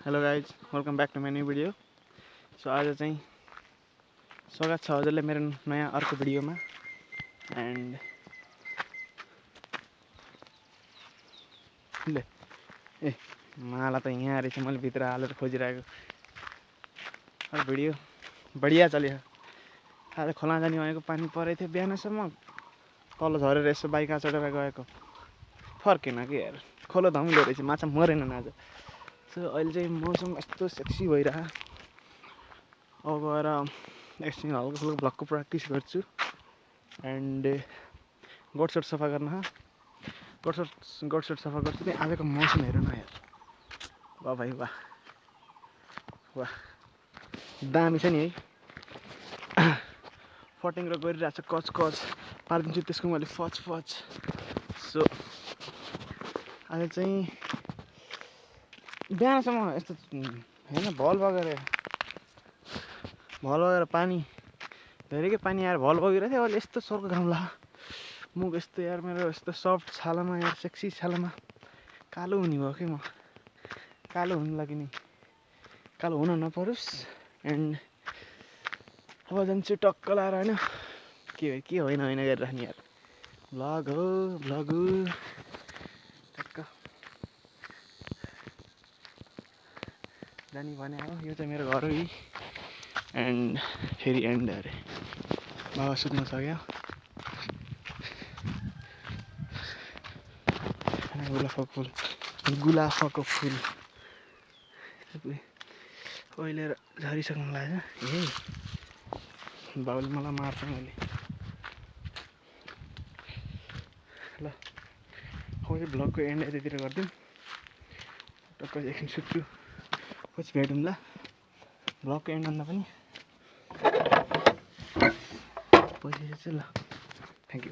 Hello guys, welcome back to my new video. So आज चाहिँ स्वागत छ हजुरलाई मेरो नयाँ अर्को भिडियोमा। एन्ड ले ए माला त यहाँ रहेछ, मैले भित्र हालेर खोजिरहेको। भिडियो बढिया चल्यो। आज खोला जाने भनेको पानी परेको थियो बिहानसम्म, तल झरेर यसो बाइक चढेर गएको फर्केन कि यार। खोलो धमिलो रहेछ, माछा मरेनन् आज। सो अहिले चाहिँ मौसम यस्तो सेक्सी भइरह। अब गएर एकछिन हल्का फुल्का भ्लगको प्र्याक्टिस गर्छु। एन्ड गोठसोट सफा गर्न गोठसोट सफा गर्छु। त्यहाँ आजको मौसम हेर्नु न यार, वाह भाइ वाह वाह, दामी छ नि है। फटिङ र गरिरहेको छ, कच कच पारिदिन्छु त्यसको मैले फच फच। सो आज चाहिँ बिहानसम्म यस्तो होइन, भल बगेर पानी धेरैकै पानी आएर भल बगिरहेको थियो। अहिले यस्तो सर्को घाम ला, मुख यस्तो यार मेरो यस्तो सफ्ट छालामा यार, सेक्सी छालामा कालो हुने भयो कि म। कालो हुनु लागि नि कालो हुन नपरोस्। एन्ड अब जान्छु टक्क लाएर होइन, के होइन गरिराख्ने यार। भ्लग हो टक्क जाने भने अब यो चाहिँ मेरो घर हो। एन्ड फेरि एन्ड अरे बाबा सुत्न सक्यो। गुलाफको फुल अहिले झरिसक्नु लाग्यो। ए बाबुले मलाई मार्छ मैले। ल अब चाहिँ भ्लगको एन्ड यतातिर गरिदिउँ। टक्क एकछिन सुत्छु, पछि भेटौँला भ्लगको एन्ड भन्दा पनि पछि चाहिँ। ल थ्याङ्क यू।